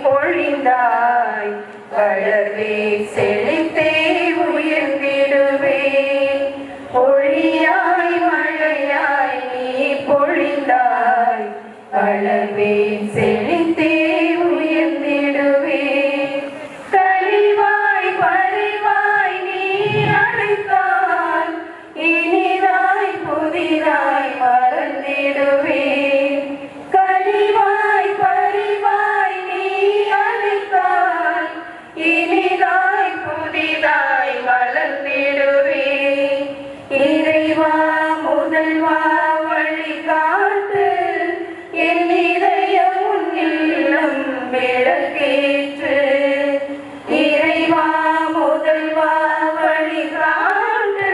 பொழிந்தாய் வளர்வே செழித்தே உயர்ந்திடுவேன். பொழியாய் மழையாய் நீ பொழிந்தாய் வளர்வே செழித்தே உயர்ந்திடுவேன். கனிவாய் பரிவாய் நீ அழைத்தாய் இனிதாய் புதிதாய் மறந்திடுவேன். இறைவா முதல்வா வழிகாட்டு என் இதயம் உன்னில்லம் விளக்கேற்று. இறைவா முதல்வா வழிகாட்டு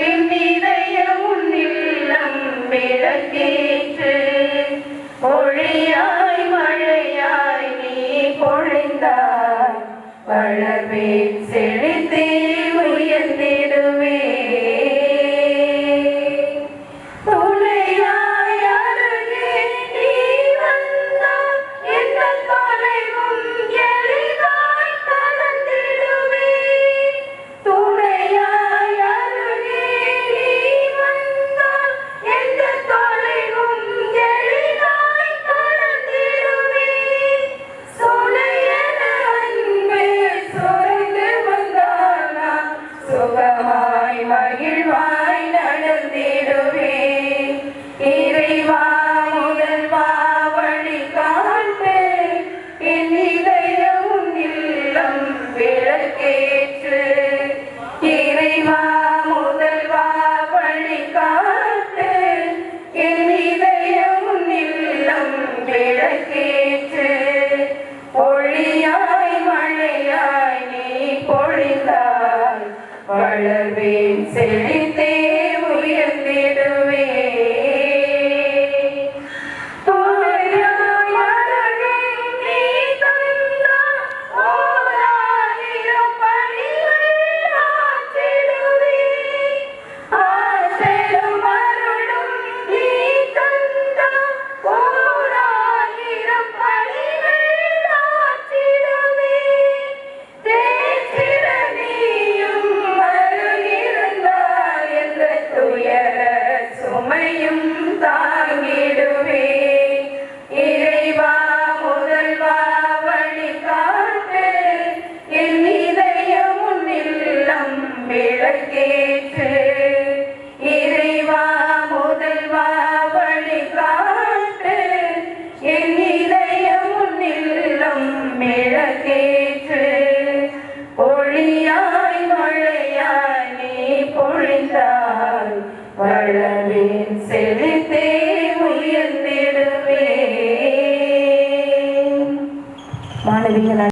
என் இதயம் உன்னில்லம் விளக்கேற்று. பொழியாய் மழையாய் நீ பொழிந்தாய் வளர்வேன் செழித்தே உயர்ந்திடுவே. சுகமாய் மகிழ்வாய் நடந்திடுவே. இறைவா முதல்வா வழிகாட்டு என் இதயம் உன்னில்லம் விளக்கேற்று. இறைவா முதல்வா வழிகாட்டு என் இதயம் உன்னில்லம் விளக்கேற்று. பொழியாய் மழையாய் நீ பொழிந்தாய் வளர்வேன் செழித்தே உயர்ந்திடுவே. தாங்கிடுவே. இறைவா முதல்வா வழிகாட்டு என் இதயம் உன்னில்லம் விளக்கேற்று. இறைவா முதல்வா வழிகாட்டு என் இதயம் உன்னில்லம் விளக்கேற்று. பொழியாய் மழையாய் நீ பொழிந்தாய் வளர்வேன் செழித்தே உயர்ந்திடுவே. மாணவிகள்